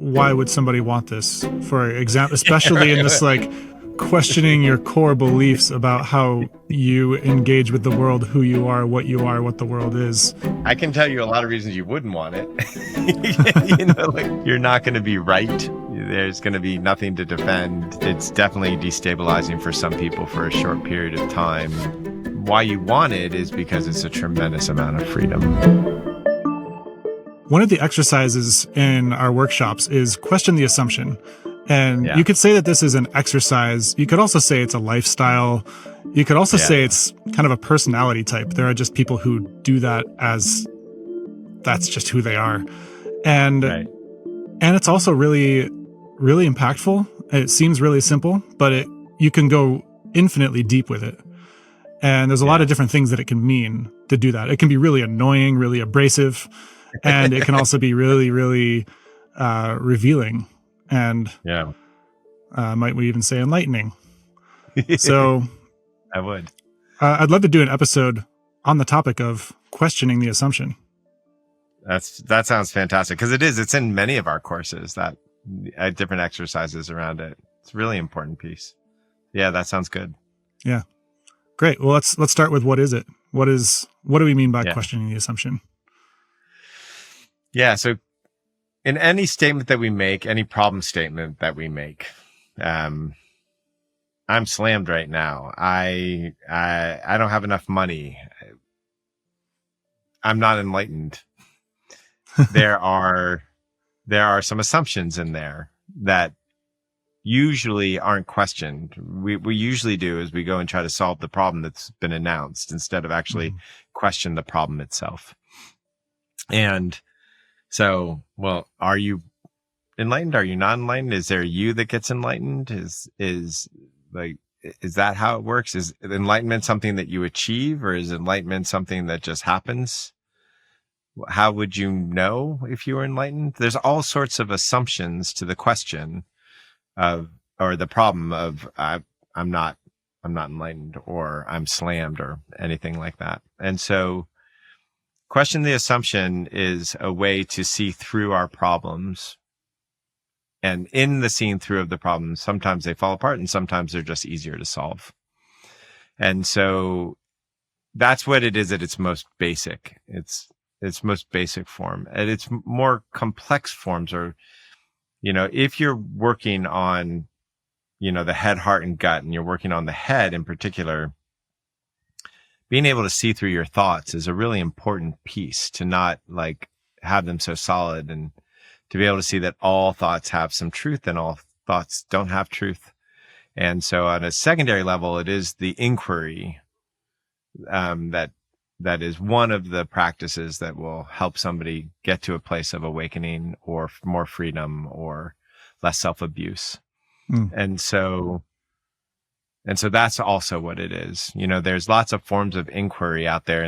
why would somebody want this? For example, especially in this like questioning your core beliefs about how you engage with the world, who you are, what the world is. I can tell you a lot of reasons you wouldn't want it. Like you're not going to be right. There's going to be nothing to defend. It's definitely destabilizing for some people for a short period of time. Why you want it is because it's a tremendous amount of freedom. One of the exercises in our workshops is question the assumption. And you could say that this is an exercise. You could also say it's a lifestyle. You could also say it's kind of a personality type. There are just people who do that as that's just who they are. And and it's also really, really impactful. It seems really simple, but you can go infinitely deep with it. And there's a lot of different things that it can mean to do that. It can be really annoying, really abrasive, and it can also be really, really revealing. And might we even say enlightening? So I would. I'd love to do an episode on the topic of questioning the assumption. That sounds fantastic because it's in many of our courses that different exercises around it. It's a really important piece. Yeah, that sounds good. Yeah, great. Well, let's start with what is it? What do we mean by questioning the assumption? Yeah, so in any statement that we make, any problem statement that we make, I'm slammed right now. I don't have enough money. I'm not enlightened. There are some assumptions in there that usually aren't questioned. We usually do is we go and try to solve the problem that's been announced instead of actually question the problem itself. And so, well, are you enlightened? Are you not enlightened? Is there you that gets enlightened? Is that how it works? Is enlightenment something that you achieve, or is enlightenment something that just happens? How would you know if you were enlightened? There's all sorts of assumptions to the question or the problem of I'm not enlightened, or I'm slammed, or anything like that. And so question the assumption is a way to see through our problems. And in the seeing through of the problems, sometimes they fall apart and sometimes they're just easier to solve. And so that's what it is at its most basic. Its most basic form. At its more complex forms are, if you're working on, the head, heart, and gut, and you're working on the head in particular, being able to see through your thoughts is a really important piece, to not have them so solid, and to be able to see that all thoughts have some truth and all thoughts don't have truth. And so on a secondary level, it is the inquiry that is one of the practices that will help somebody get to a place of awakening or more freedom or less self-abuse. And so that's also what it is. There's lots of forms of inquiry out there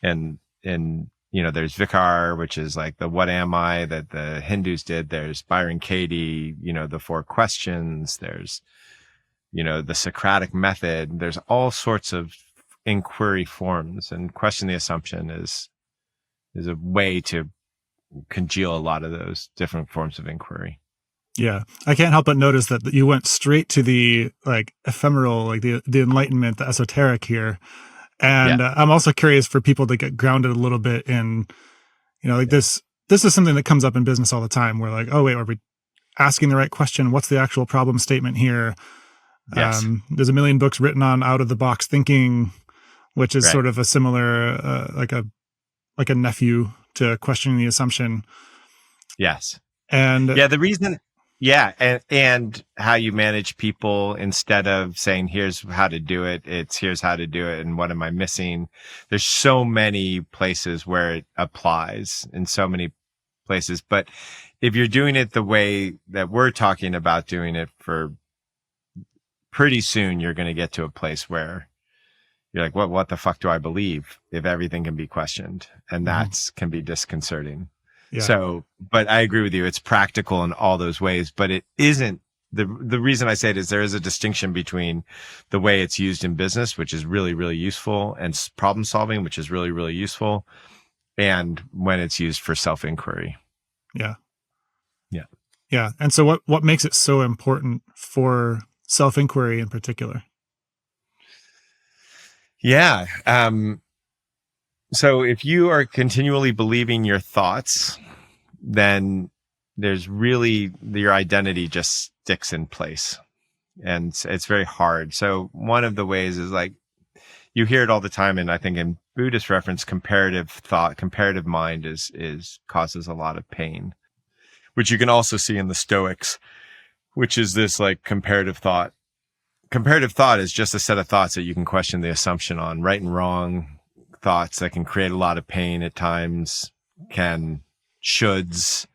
there's Vikar, which is like the what am I that the Hindus did. There's Byron Katie, the 4 questions. There's, the Socratic method. There's all sorts of inquiry forms, and question the assumption is a way to congeal a lot of those different forms of inquiry. Yeah. I can't help but notice that you went straight to the ephemeral, the enlightenment, the esoteric here. And I'm also curious for people to get grounded a little bit in, this is something that comes up in business all the time. We're like, oh, wait, are we asking the right question? What's the actual problem statement here? Yes. There's a million books written on out of the box thinking, which is sort of a similar, like a nephew to questioning the assumption. Yes. And the reason, and how you manage people, instead of saying, here's how to do it, it's here's how to do it, and what am I missing? There's so many places where it applies, in so many places. But if you're doing it the way that we're talking about doing it, for pretty soon, you're going to get to a place where you're like, what the fuck do I believe if everything can be questioned? And that can be disconcerting. Yeah. So, but I agree with you. It's practical in all those ways, but it isn't. The reason I say it is there is a distinction between the way it's used in business, which is really, really useful, and problem solving, which is really, really useful, and when it's used for self-inquiry. Yeah. Yeah. Yeah. And so what makes it so important for self-inquiry in particular? Yeah. So if you are continually believing your thoughts, then there's really your identity just sticks in place, and it's very hard. So one of the ways is like, you hear it all the time. And I think in Buddhist reference, comparative thought, comparative mind is causes a lot of pain, which you can also see in the Stoics, which is this like comparative thought. Comparative thought is just a set of thoughts that you can question the assumption on. Right and wrong thoughts that can create a lot of pain at times, shoulds,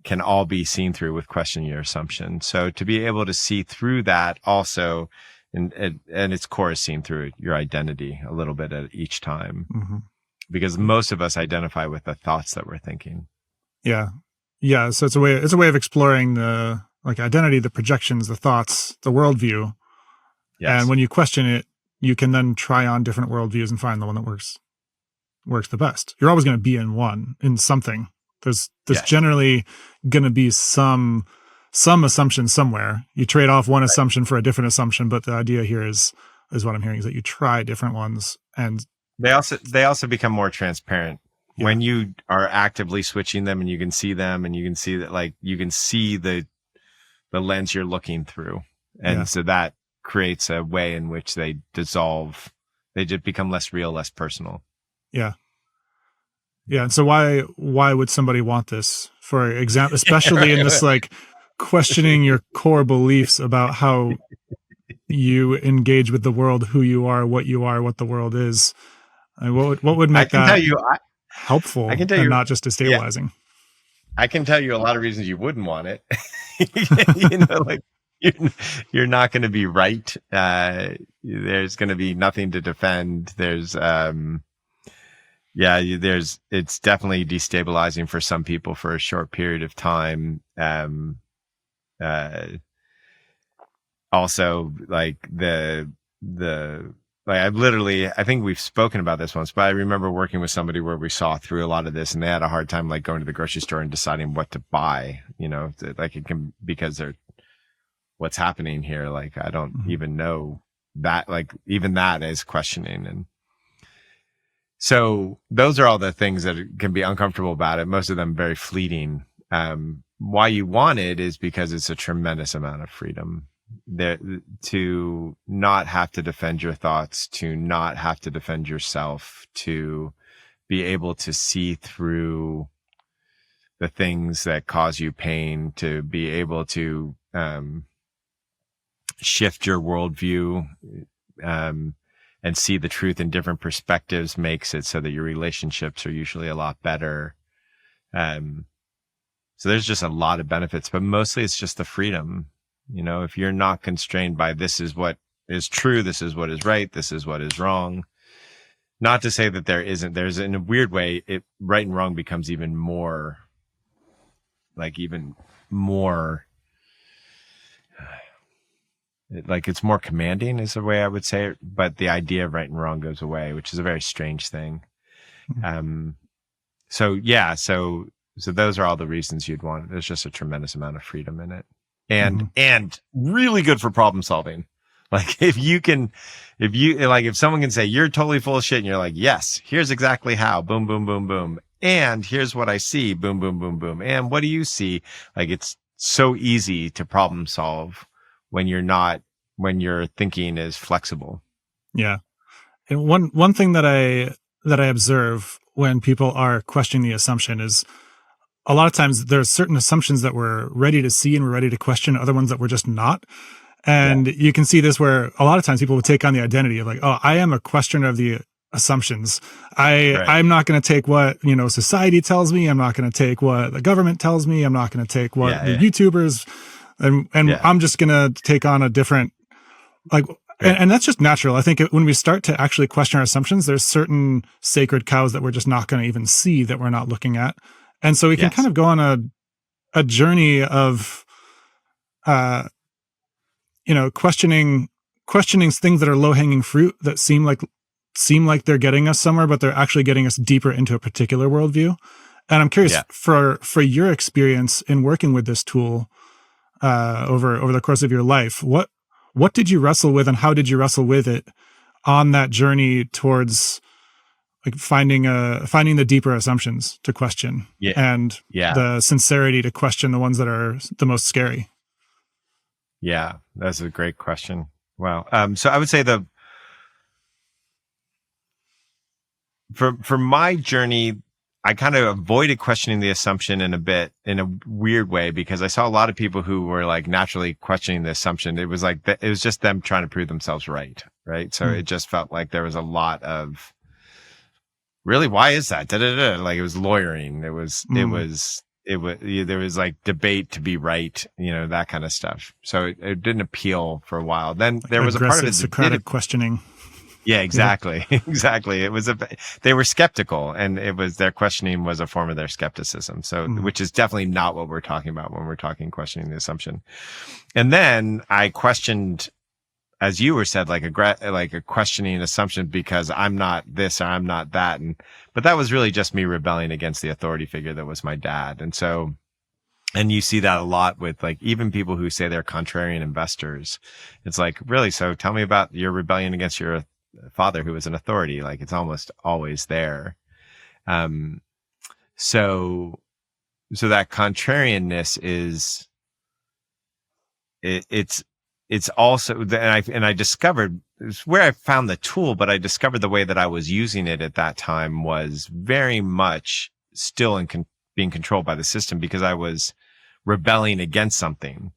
can all be seen through with questioning your assumption. So to be able to see through that also, and its core is seen through your identity a little bit at each time, because most of us identify with the thoughts that we're thinking. Yeah. Yeah. So it's a way of exploring the like identity, the projections, the thoughts, the worldview. Yes. And when you question it, you can then try on different worldviews and find the one that works the best. You're always going to be in something. There's generally going to be some assumption somewhere. You trade off one assumption for a different assumption, but the idea here is what I'm hearing is that you try different ones, and they also become more transparent when you are actively switching them, and you can see them, and you can see that, like, you can see the lens you're looking through, and so that creates a way in which they dissolve. They just become less real, less personal. Yeah. Yeah. And so why would somebody want this, for example, especially in this, like, questioning your core beliefs about how you engage with the world, who you are, what the world is? What would make that helpful and not just destabilizing? I can tell you a lot of reasons you wouldn't want it. Like, you're not going to be right. There's going to be nothing to defend. There's, it's definitely destabilizing for some people for a short period of time. Also, like I think we've spoken about this once, but I remember working with somebody where we saw through a lot of this, and they had a hard time, like, going to the grocery store and deciding what to buy, like, it can, because they're, what's happening here? Like, I don't even know that, like, even that is questioning. And so those are all the things that can be uncomfortable about it. Most of them very fleeting. Why you want it is because it's a tremendous amount of freedom there, to not have to defend your thoughts, to not have to defend yourself, to be able to see through the things that cause you pain, to be able to shift your worldview and see the truth in different perspectives, makes it so that your relationships are usually a lot better. So there's just a lot of benefits, but mostly it's just the freedom. If you're not constrained by, this is what is true, this is what is right, this is what is wrong. Not to say that there's, in a weird way, right and wrong becomes even more, like it's more commanding, is the way I would say it, but the idea of right and wrong goes away, which is a very strange thing. So those are all the reasons you'd want it. There's just a tremendous amount of freedom in it, and really good for problem solving. Like, if someone can say, you're totally full of shit, and you're like, yes, here's exactly how, boom, boom, boom, boom. And here's what I see, boom, boom, boom, boom. And what do you see? Like, it's so easy to problem solve when your thinking is flexible. Yeah. And one thing that I observe when people are questioning the assumption is, a lot of times there's certain assumptions that we're ready to see and we're ready to question, other ones that we're just not. And you can see this where a lot of times people will take on the identity of, like, oh, I am a questioner of the assumptions. I'm not going to take what, society tells me. I'm not going to take what the government tells me. I'm not going to take what the YouTubers, and I'm just going to take on a different, like, and that's just natural. I think when we start to actually question our assumptions, there's certain sacred cows that we're just not going to even see, that we're not looking at. And so we can kind of go on a journey of, questioning things that are low hanging fruit, that seem like they're getting us somewhere, but they're actually getting us deeper into a particular worldview. And I'm curious for your experience in working with this tool over the course of your life, what did you wrestle with, and how did you wrestle with it on that journey towards like finding the deeper assumptions to question and the sincerity to question the ones that are the most scary? Yeah, that's a great question. Wow. So I would say for my journey, I kind of avoided questioning the assumption in a weird way, because I saw a lot of people who were like naturally questioning the assumption. It was like, it was just them trying to prove themselves right. Right. So it just felt like there was a lot of, really, why is that? Like it was lawyering. There was like debate to be right, that kind of stuff. So it didn't appeal for a while. Then there was a part of it, Socratic questioning. Yeah, exactly. Yeah. Exactly. They were skeptical, and their questioning was a form of their skepticism. So, which is definitely not what we're talking about when we're talking questioning the assumption. And then I questioned, as you were said, like a questioning assumption because I'm not this or I'm not that. But that was really just me rebelling against the authority figure that was my dad. And you see that a lot with like even people who say they're contrarian investors. It's like, really? So tell me about your rebellion against your father who was an authority. Like it's almost always there. So that contrarianness is, it's also, and I discovered, it's where I found the tool, but I discovered the way that I was using it at that time was very much still being controlled by the system, because I was rebelling against something.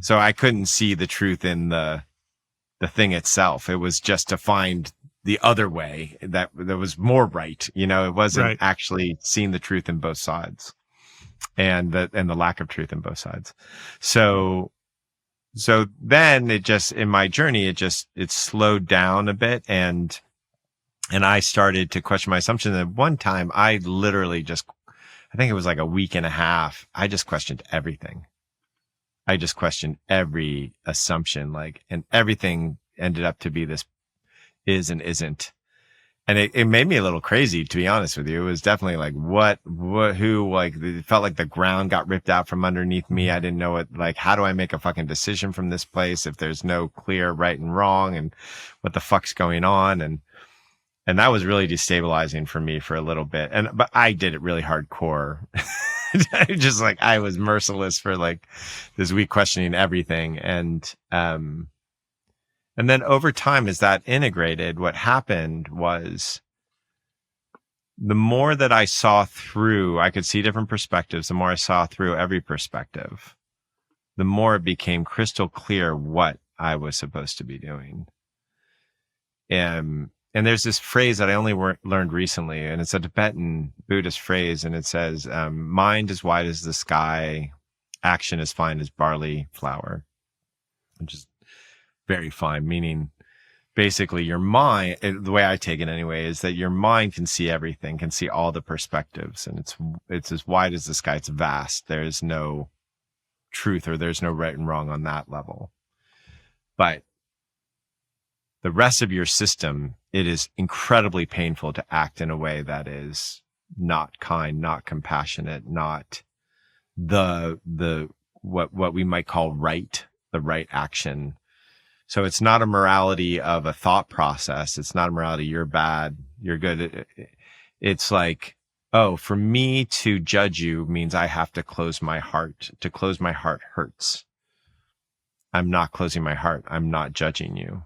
So I couldn't see the truth in the thing itself. It was just to find the other way that was more right. It wasn't actually seeing the truth in both sides and the lack of truth in both sides. So then in my journey, it slowed down a bit, and I started to question my assumptions. At one time, I literally I think it was like a week and a half, I just questioned everything. I just questioned every assumption, and everything ended up to be this is and isn't. And it made me a little crazy, to be honest with you. It was definitely like, who, like, it felt like the ground got ripped out from underneath me. I didn't know it. Like, how do I make a fucking decision from this place if there's no clear right and wrong, and what the fuck's going on? And that was really destabilizing for me for a little bit. But I did it really hardcore. Just like I was merciless for like this week questioning everything. And then over time, as that integrated, what happened was the more that I saw through, I could see different perspectives. The more I saw through every perspective, the more it became crystal clear what I was supposed to be doing. And there's this phrase that I only learned recently, and it's a Tibetan Buddhist phrase, and it says, mind as wide as the sky, action as fine as barley flour, which is very fine, meaning basically your mind, the way I take it anyway, is that your mind can see everything, can see all the perspectives, and it's as wide as the sky. It's vast. There is no truth, or there's no right and wrong on that level. But the rest of your system, it is incredibly painful to act in a way that is not kind, not compassionate, not what we might call right, the right action. So it's not a morality of a thought process. It's not a morality, you're bad, you're good. It's like, oh, for me to judge you means I have to close my heart. To close my heart hurts. I'm not closing my heart. I'm not judging you.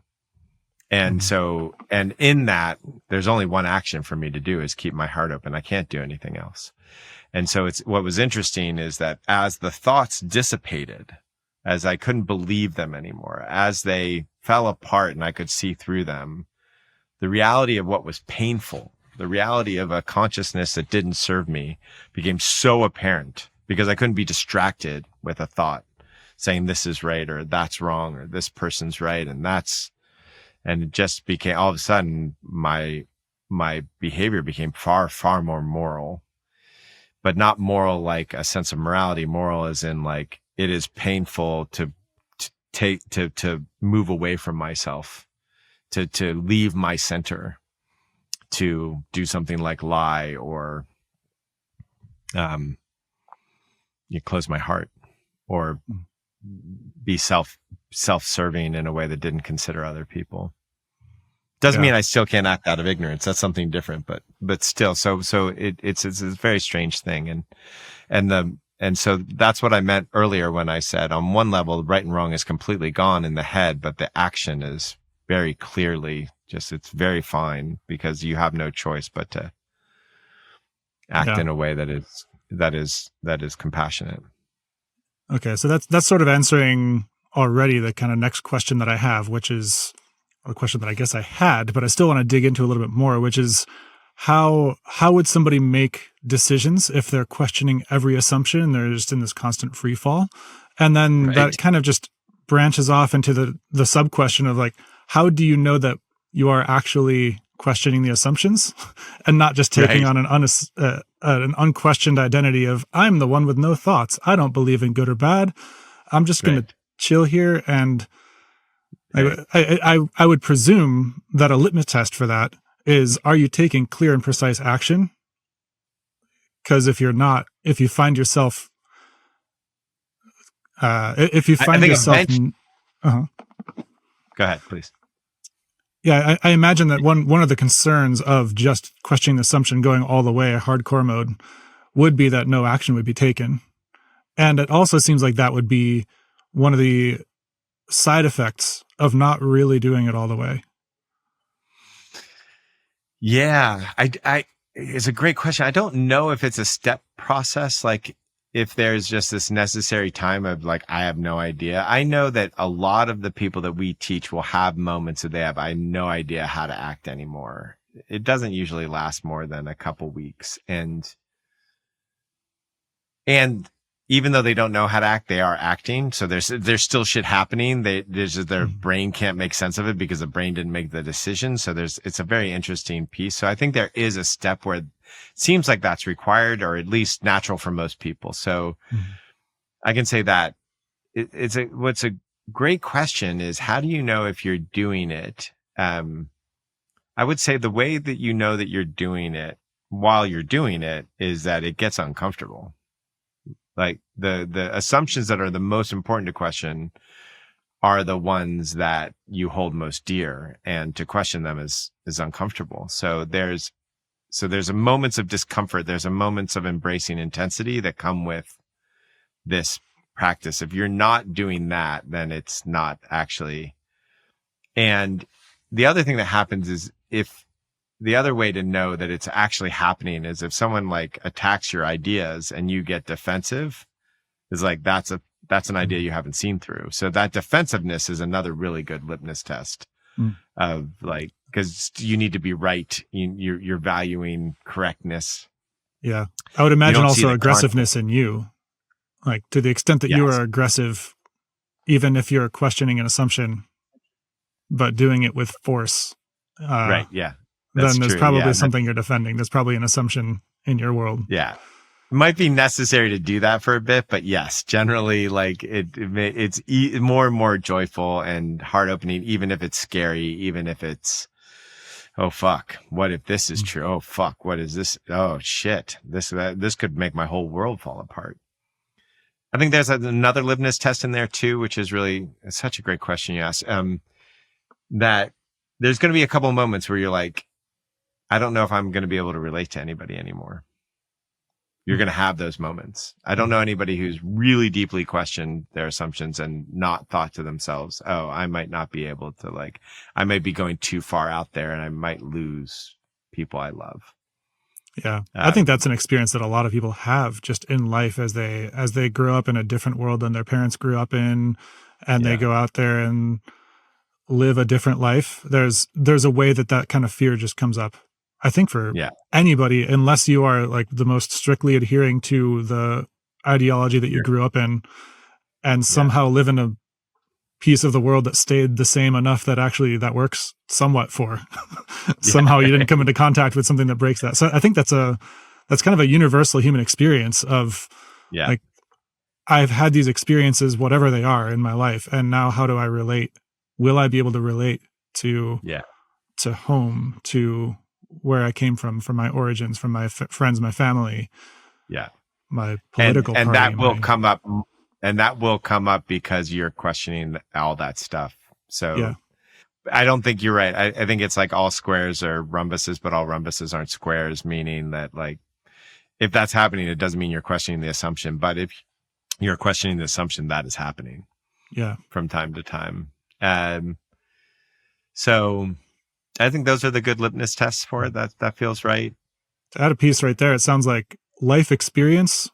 And so, and in that, there's only one action for me to do, is keep my heart open. I can't do anything else. And so what was interesting is that as the thoughts dissipated, as I couldn't believe them anymore, as they fell apart and I could see through them, the reality of what was painful, the reality of a consciousness that didn't serve me, became so apparent, because I couldn't be distracted with a thought saying this is right or that's wrong or this person's right and it just became, all of a sudden, my behavior became far, far more moral, but not moral like a sense of morality. Moral as in like, it is painful to move away from myself, to leave my center, to do something like lie or you close my heart or be self-serving in a way that didn't consider other people. Doesn't mean I still can't act out of ignorance. That's something different, but still, so it's a very strange thing. And so that's what I meant earlier when I said on one level, right and wrong is completely gone in the head, but the action is very clearly it's very fine because you have no choice but to act in a way that is compassionate. Okay. So that's sort of answering already the kind of next question that I have, which is a question that I guess I had, but I still want to dig into a little bit more, which is how would somebody make decisions if they're questioning every assumption and they're just in this constant free fall? And then that kind of just branches off into the sub question of like, how do you know that you are actually questioning the assumptions and not just taking on an unquestioned identity of I'm the one with no thoughts. I don't believe in good or bad. I'm just going to chill here. And I would presume that a litmus test for that is, are you taking clear and precise action? Because if you're not, if you find yourself, Go ahead, please. Yeah, I imagine that one of the concerns of just questioning the assumption going all the way, hardcore mode, would be that no action would be taken. And it also seems like that would be one of the side effects of not really doing it all the way. Yeah, it's a great question. I don't know if it's a step process, like if there's just this necessary time of like, I have no idea. I know that a lot of the people that we teach will have moments that I have no idea how to act anymore. It doesn't usually last more than a couple weeks. And even though they don't know how to act, they are acting. So there's still shit happening. Their brain can't make sense of it because the brain didn't make the decision. So it's a very interesting piece. So I think there is a step where it seems like that's required, or at least natural for most people. So I can say that what's a great question is, how do you know if you're doing it? I would say the way that you know that you're doing it while you're doing it is that it gets uncomfortable. Like the assumptions that are the most important to question are the ones that you hold most dear, and to question them is uncomfortable. So there's moments of discomfort. There's moments of embracing intensity that come with this practice. If you're not doing that, then it's not actually. And the other thing that happens is, if the other way to know that it's actually happening is if someone like attacks your ideas and you get defensive, is like, that's an idea you haven't seen through. So that defensiveness is another really good litmus test of like, because you need to be right. You're valuing correctness. Yeah. I would imagine also aggressiveness in you, like to the extent that you are aggressive, even if you're questioning an assumption, but doing it with force. Right. Yeah. Then there's probably something you're defending. There's probably an assumption in your world. Yeah. It might be necessary to do that for a bit, but yes, generally like it's more and more joyful and heart opening, even if it's scary, even if it's, oh fuck, what if this is true? Oh fuck, what is this? Oh shit, this could make my whole world fall apart. I think there's another litmus test in there too, which is really, it's such a great question you asked. That there's going to be a couple of moments where you're like, I don't know if I'm going to be able to relate to anybody anymore. You're going to have those moments. I don't know anybody who's really deeply questioned their assumptions and not thought to themselves, oh, I might not be able to I might be going too far out there and I might lose people I love. Yeah. I think that's an experience that a lot of people have just in life as they grow up in a different world than their parents grew up in, and they go out there and live a different life. There's a way that kind of fear just comes up. I think for anybody, unless you are like the most strictly adhering to the ideology that you grew up in and somehow live in a piece of the world that stayed the same enough that actually that works somewhat for somehow you didn't come into contact with something that breaks that. So I think that's kind of a universal human experience of like, I've had these experiences, whatever they are in my life. And now how do I relate? Will I be able to relate to home, to where I came from my origins, from my friends, my family? Yeah. my political and party. That will come up. And that will come up because you're questioning all that stuff. So yeah. I don't think you're right. I think it's like all squares are rhombuses, but all rhombuses aren't squares, meaning that like, if that's happening, it doesn't mean you're questioning the assumption. But if you're questioning the assumption, that is happening. Yeah. From time to time. So I think those are the good litmus tests for it. That feels right. To add a piece right there, it sounds like life experience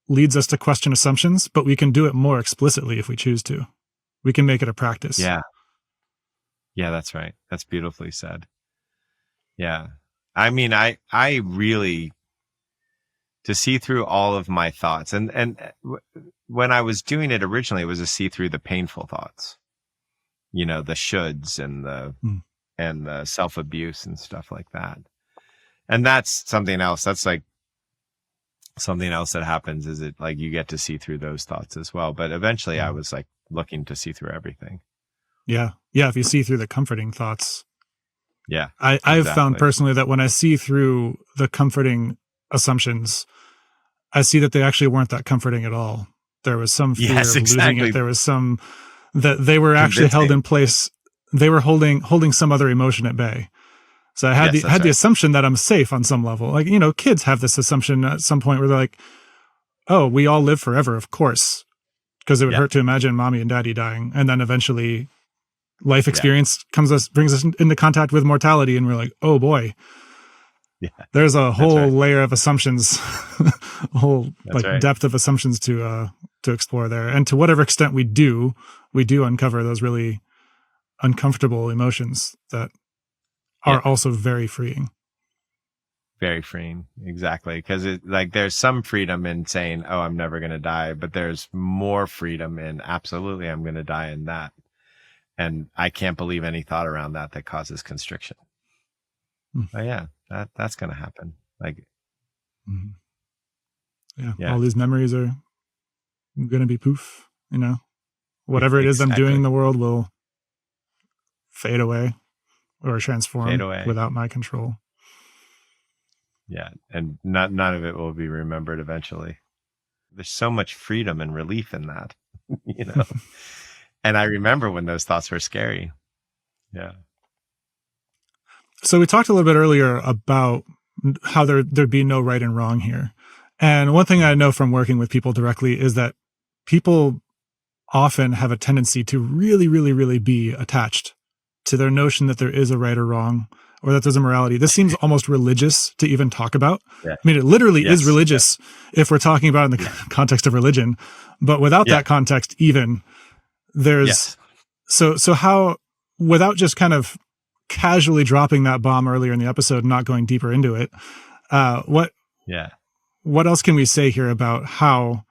leads us to question assumptions, but we can do it more explicitly if we choose to. We can make it a practice. Yeah. Yeah, that's right. That's beautifully said. Yeah. I mean, I really, to see through all of my thoughts, and when I was doing it originally, it was to see through the painful thoughts, the shoulds and the self-abuse and stuff like that. And that's something else. That's like something else that happens, is it like you get to see through those thoughts as well. But eventually I was like looking to see through everything. Yeah. Yeah. If you see through the comforting thoughts. Yeah. I've found personally that when I see through the comforting assumptions, I see that they actually weren't that comforting at all. There was some fear of losing it. There was some that they were actually held in place. They were holding some other emotion at bay. So I had the assumption that I'm safe on some level. Like, kids have this assumption at some point where they're like, oh, we all live forever, of course, because it would hurt to imagine mommy and daddy dying. And then eventually life experience brings us into contact with mortality. And we're like, oh boy, there's a whole layer of assumptions, a whole depth of assumptions to explore there. And to whatever extent we do uncover those really uncomfortable emotions that are also very freeing. Very freeing. Exactly. Because there's some freedom in saying, oh, I'm never going to die, but there's more freedom in absolutely, I'm going to die in that. And I can't believe any thought around that causes constriction. Oh yeah, that's going to happen. Like, all these memories are going to be poof, whatever it is I'm doing in the world will fade away or transform without my control. Yeah. And none of it will be remembered eventually. There's so much freedom and relief in that, and I remember when those thoughts were scary. Yeah. So we talked a little bit earlier about how there'd be no right and wrong here. And one thing I know from working with people directly is that people often have a tendency to really, really, really be attached to their notion that there is a right or wrong, or that there's a morality. This seems almost religious to even talk about. Yeah. I mean, it literally is religious if we're talking about it in the context of religion, but without that context, even there's, so how, without just kind of casually dropping that bomb earlier in the episode and not going deeper into it, what else can we say here about how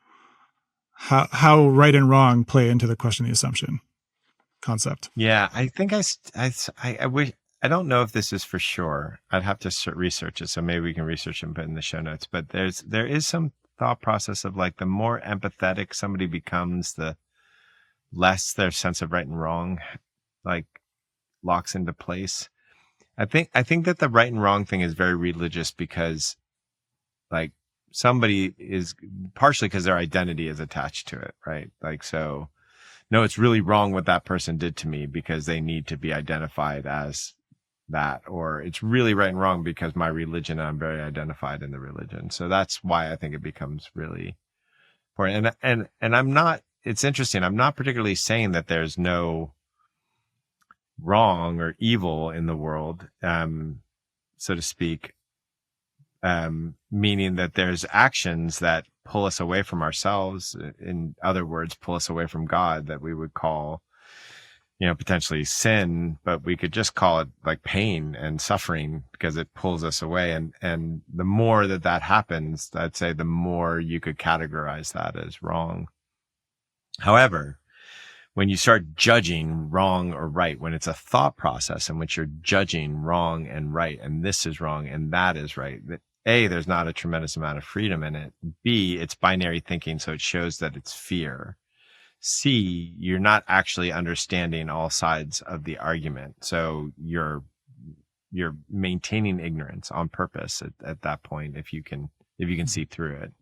right and wrong play into the question of the assumption concept? Yeah, I think I wish, I don't know if this is for sure. I'd have to research it. So maybe we can research and put in the show notes, but there is some thought process of like, the more empathetic somebody becomes, the less their sense of right and wrong, like, locks into place. I think that the right and wrong thing is very religious because like somebody is partially because their identity is attached to it, right? Like, so no, it's really wrong what that person did to me because they need to be identified as that, or it's really right and wrong because my religion, I'm very identified in the religion. So that's why I think it becomes really important. And I'm not, it's interesting. I'm not particularly saying that there's no wrong or evil in the world, so to speak, meaning that there's actions that pull us away from ourselves. In other words, pull us away from God, that we would call, potentially sin, but we could just call it like pain and suffering because it pulls us away. And the more that happens, I'd say the more you could categorize that as wrong. However, when you start judging wrong or right, when it's a thought process in which you're judging wrong and right, and this is wrong and that is right, that A, there's not a tremendous amount of freedom in it. B, it's binary thinking, so it shows that it's fear. C, you're not actually understanding all sides of the argument. So you're maintaining ignorance on purpose at that point, if you can see through it.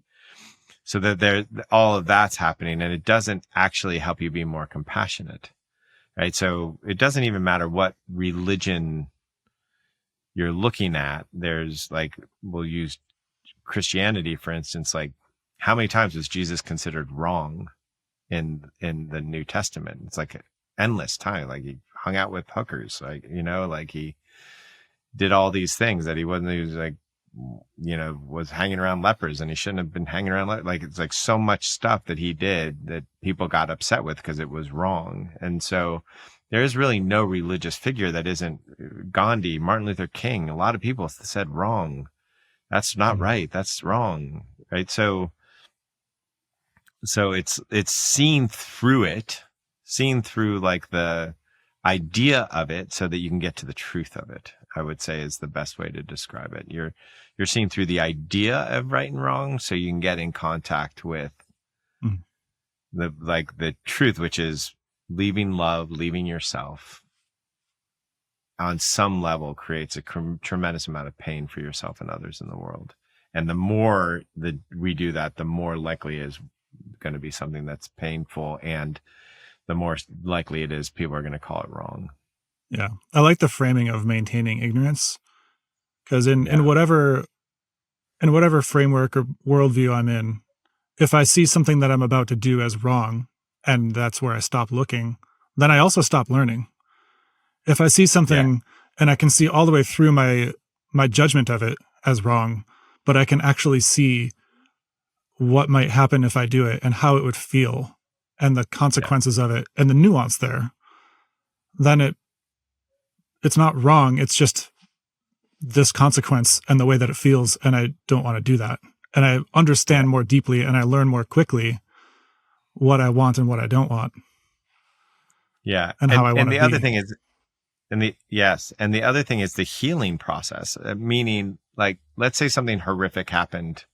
So that all of that's happening, and it doesn't actually help you be more compassionate, right? So it doesn't even matter what religion you're looking at. There's like, we'll use Christianity, for instance, like how many times was Jesus considered wrong in the New Testament? It's like endless time. Like he hung out with hookers, like, like he did all these things that he was like, was hanging around lepers, and he shouldn't have been hanging around. Like, it's like so much stuff that he did that people got upset with because it was wrong. And so there is really no religious figure that isn't Gandhi, Martin Luther King. A lot of people said wrong. That's not right. That's wrong. Right. So it's seen through like the idea of it so that you can get to the truth of it, I would say, is the best way to describe it. You're seeing through the idea of right and wrong so you can get in contact with the truth, which is leaving love, leaving yourself on some level creates a tremendous amount of pain for yourself and others in the world. And the more that we do that, the more likely it is going to be something that's painful, and the more likely it is people are going to call it wrong. Yeah. I like the framing of maintaining ignorance, because in whatever framework or worldview I'm in, if I see something that I'm about to do as wrong, and that's where I stop looking, then I also stop learning. If I see something and I can see all the way through my judgment of it as wrong, but I can actually see what might happen if I do it and how it would feel and the consequences of it and the nuance there, then it's not wrong. It's just this consequence and the way that it feels. And I don't want to do that. And I understand more deeply and I learn more quickly what I want and what I don't want. Yeah. And how I want to be. And the other thing is, and the other thing is the healing process, meaning, like, let's say something horrific happened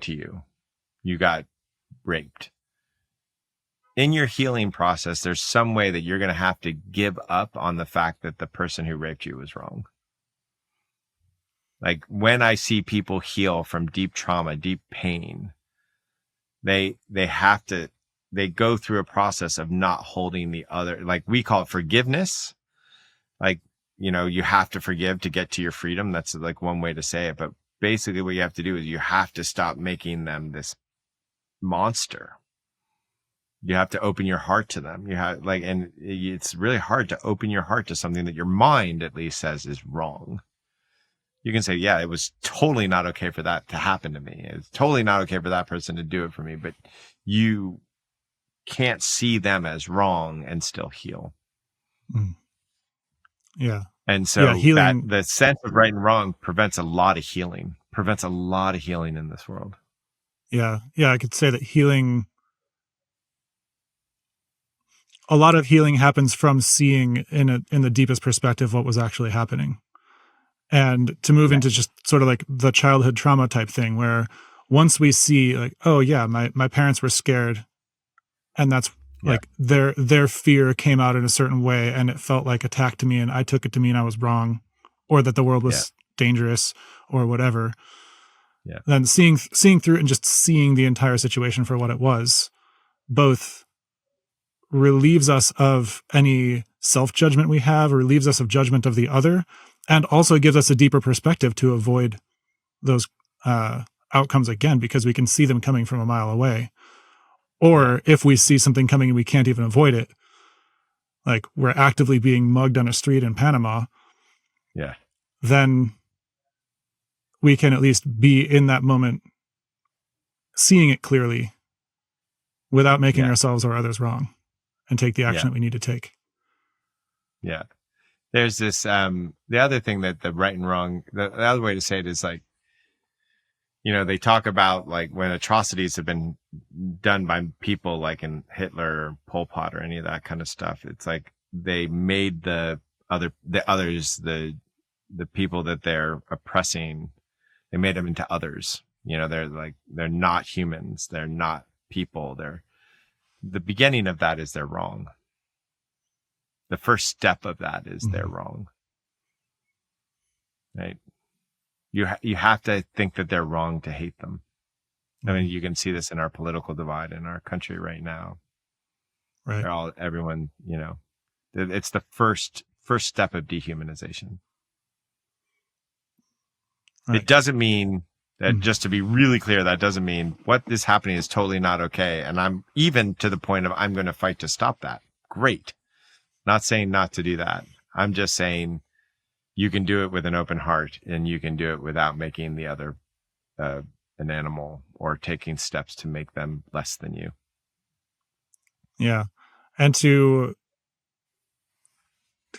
to you. You got raped. In your healing process, there's some way that you're going to have to give up on the fact that the person who raped you was wrong. Like, when I see people heal from deep trauma, deep pain, they go through a process of not holding the other, like we call it forgiveness. Like, you have to forgive to get to your freedom. That's like one way to say it. But basically what you have to do is you have to stop making them this monster. You have to open your heart to them. And it's really hard to open your heart to something that your mind at least says is wrong. You can say, yeah, it was totally not okay for that to happen to me. It's totally not okay for that person to do it for me, but you can't see them as wrong and still heal. Yeah. And so healing, the sense of right and wrong prevents a lot of healing in this world. Yeah. Yeah. I could say that a lot of healing happens from seeing in the deepest perspective what was actually happening. And to move into just sort of like the childhood trauma type thing, where once we see like, oh yeah, my parents were scared, and that's like their fear came out in a certain way and it felt like attack to me, and I took it to mean I was wrong, or that the world was dangerous or whatever. Yeah. Then seeing through it and just seeing the entire situation for what it was, both relieves us of any self-judgment we have, or relieves us of judgment of the other, and also gives us a deeper perspective to avoid those outcomes again, because we can see them coming from a mile away. Or if we see something coming and we can't even avoid it, like we're actively being mugged on a street in Panama, then we can at least be in that moment, seeing it clearly without making ourselves or others wrong, and take the action that we need to take. Yeah. There's this, the other thing that the right and wrong, the other way to say it is like, they talk about like when atrocities have been done by people like in Hitler or Pol Pot or any of that kind of stuff. It's like they made the others, the people that they're oppressing, they made them into others. They're not humans. They're not people. The beginning of that is they're wrong. The first step of that is they're wrong. Right. you have to think that they're wrong to hate them. I mean, you can see this in our political divide in our country right now. Right. Everyone, it's the first step of dehumanization. Right. It doesn't mean that, just to be really clear, that doesn't mean what is happening is totally not okay. And I'm even to the point of I'm going to fight to stop that. Great. Not saying not to do that. I'm just saying you can do it with an open heart, and you can do it without making the other an animal or taking steps to make them less than you. Yeah. And to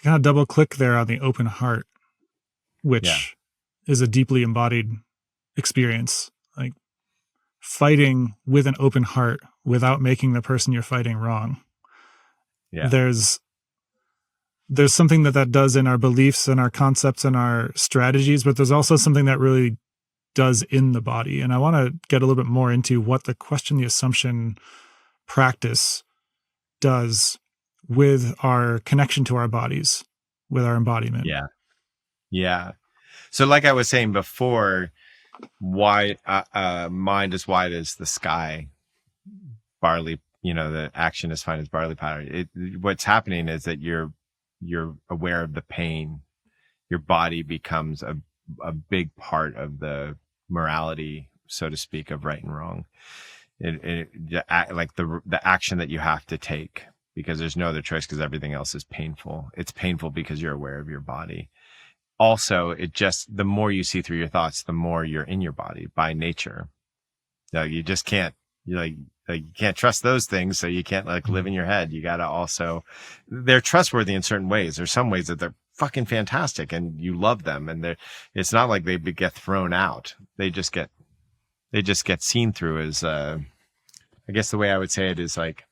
kind of double click there on the open heart, which is a deeply embodied experience, like fighting with an open heart without making the person you're fighting wrong. Yeah. There's something that does in our beliefs and our concepts and our strategies, but there's also something that really does in the body. And I want to get a little bit more into what the question the assumption practice does with our connection to our bodies, with our embodiment. Yeah. So like I was saying before, why mind as wide as the sky, barley, the action is fine as barley powder. What's happening is that you're aware of the pain. Your body becomes a big part of the morality, so to speak, of right and wrong. Like the action that you have to take, because there's no other choice, because everything else is painful. It's painful because you're aware of your body. Also, the more you see through your thoughts, the more you're in your body by nature. You just can't, you can't trust those things. So you can't live in your head. You got to also, they're trustworthy in certain ways. There's some ways that they're fucking fantastic and you love them. And it's not like they get thrown out. They just get seen through as, I guess the way I would say it is like,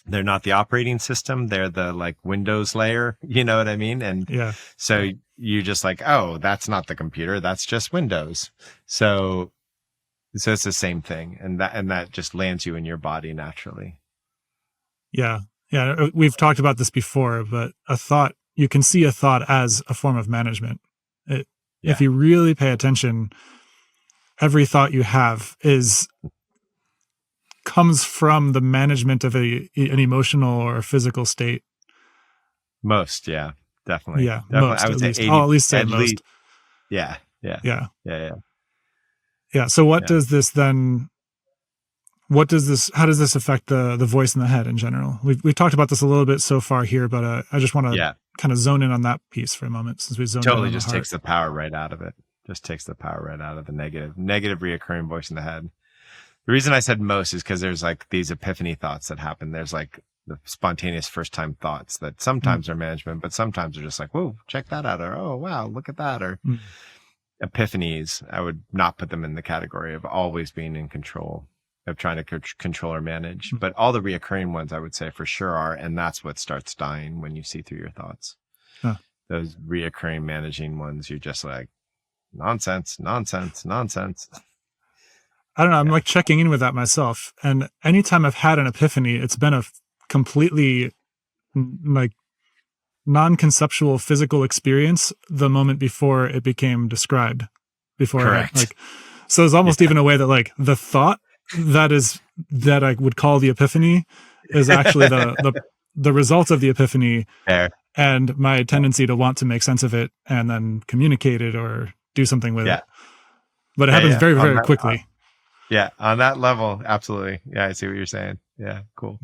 they're not the operating system. They're the Windows layer. You know what I mean? And so you just oh, that's not the computer. That's just Windows. So it's the same thing. And that just lands you in your body naturally. Yeah. Yeah. We've talked about this before, but you can see a thought as a form of management. If you really pay attention, every thought you have comes from the management of an emotional or physical state. Most, yeah, definitely. Yeah, definitely. Most, I would say 80, I'll at least say most. Least. Yeah. So what does this then? How does this affect the voice in the head in general? We've talked about this a little bit so far here, but I just want to kind of zone in on that piece for a moment, since we zoned totally in on just the heart. Takes the power right out of it. Just takes the power right out of the negative reoccurring voice in the head. The reason I said most is because there's these epiphany thoughts that happen. There's the spontaneous first time thoughts that sometimes are management, but sometimes are just whoa, check that out. Or, oh, wow, look at that. Or epiphanies. I would not put them in the category of always being in control, of trying to control or manage. But all the reoccurring ones I would say for sure are, and that's what starts dying when you see through your thoughts. Huh. Those reoccurring managing ones, you're just nonsense. I don't know. I'm checking in with that myself. And anytime I've had an epiphany, it's been a completely non-conceptual physical experience the moment before it became described. Correct. So it's almost even a way that the thought that I would call the epiphany is actually the result of the epiphany. Fair. And my tendency to want to make sense of it and then communicate it or do something with it. But it happens very, very quickly. On that level, absolutely. Yeah, I see what you're saying. Yeah, cool.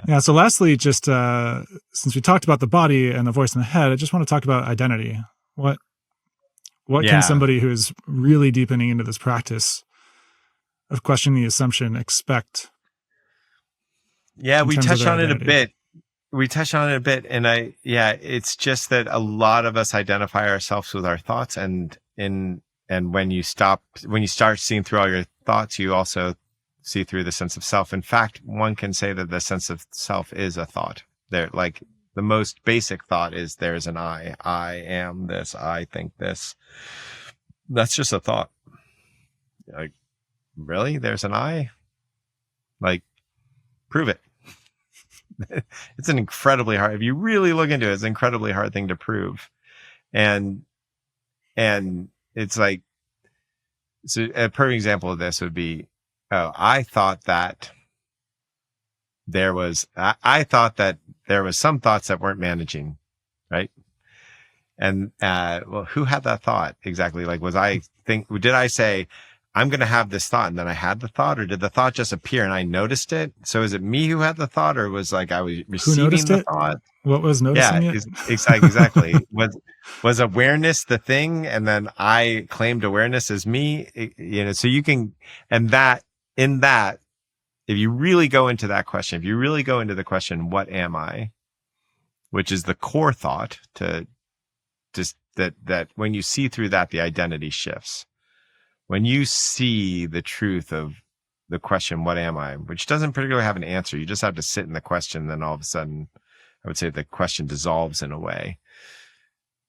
Yeah. So lastly, just since we talked about the body and the voice in the head, I just want to talk about identity. What can somebody who is really deepening into this practice of questioning the assumption expect? Yeah, we touched on it a bit. And it's just that a lot of us identify ourselves with our thoughts, and when you start seeing through all your thoughts, you also see through the sense of self. In fact, one can say that the sense of self is a thought. The most basic thought is there's an I. I am this. I think this. That's just a thought. Really? There's an I? Prove it. It's an incredibly hard, if you really look into it, it's an incredibly hard thing to prove. And And it's like, so a perfect example of this would be, I thought that there was some thoughts that weren't managing, right? And, well, who had that thought exactly? Like, did I say, I'm going to have this thought and then I had the thought, or did the thought just appear and I noticed it? So is it me who had the thought, or was like, I was receiving the thought? What was noticing it? Exactly. Was awareness the thing? And then I claimed awareness as me, so you can, and that, in that, if you really go into that question, if you really go into the question, what am I? Which is the core thought, to just that when you see through that, the identity shifts. When you see the truth of the question, what am I? Which doesn't particularly have an answer. You just have to sit in the question. Then all of a sudden, I would say the question dissolves in a way.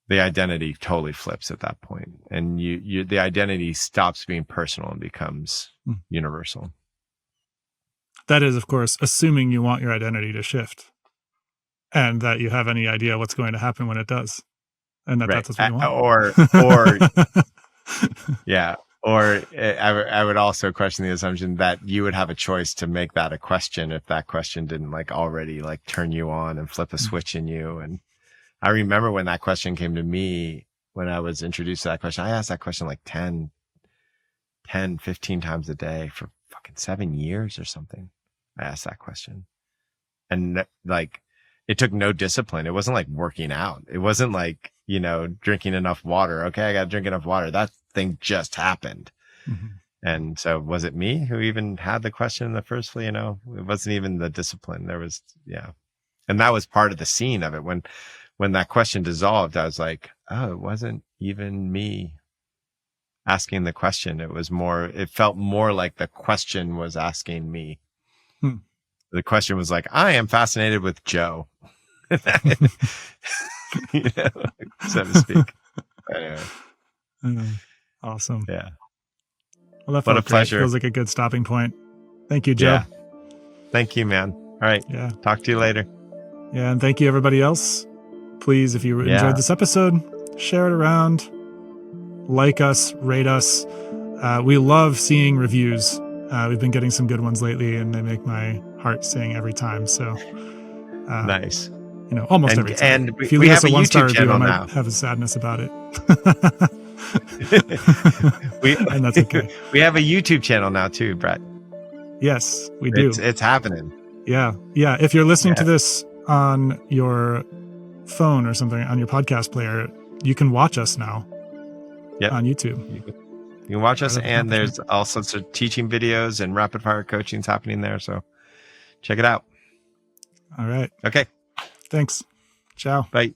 The identity totally flips at that point. And the identity stops being personal and becomes universal. That is, of course, assuming you want your identity to shift and that you have any idea what's going to happen when it does. And that's what you want. Or yeah. Or I would also question the assumption that you would have a choice to make that a question if that question didn't like already like turn you on and flip a switch in you. And I remember when that question came to me, when I was introduced to that question, I asked that question like 10, 15 times a day for fucking 7 years or something. I asked that question. And like, it took no discipline. It wasn't like working out. It wasn't like, drinking enough water. Okay, I got to drink enough water. That thing just happened. Mm-hmm. And so was it me who even had the question in the first place? It wasn't even the discipline. There was, and that was part of the scene of it. When that question dissolved, I was like, oh, it wasn't even me asking the question. It felt more like the question was asking me. The question was like, I am fascinated with Joe. So to speak. Anyway. Awesome. Yeah. Well, that felt what a pleasure. Feels like a good stopping point. Thank you, Joe. Yeah. Thank you, man. All right. Yeah. Talk to you later. Yeah. And thank you, everybody else. Please, if you enjoyed this episode, share it around, like us, rate us. We love seeing reviews. We've been getting some good ones lately, and they make my heart sing every time. So nice. Almost every time. And if you leave us a 1-star review, I might have a sadness about it. And that's okay. We have a YouTube channel now too, Brett. Yes, we do. It's happening. Yeah. Yeah. If you're listening to this on your phone or something, on your podcast player, you can watch us now on YouTube. You can watch us, and there's all sorts of teaching videos and rapid fire coachings happening there. So check it out. All right. Okay. Thanks. Ciao. Bye.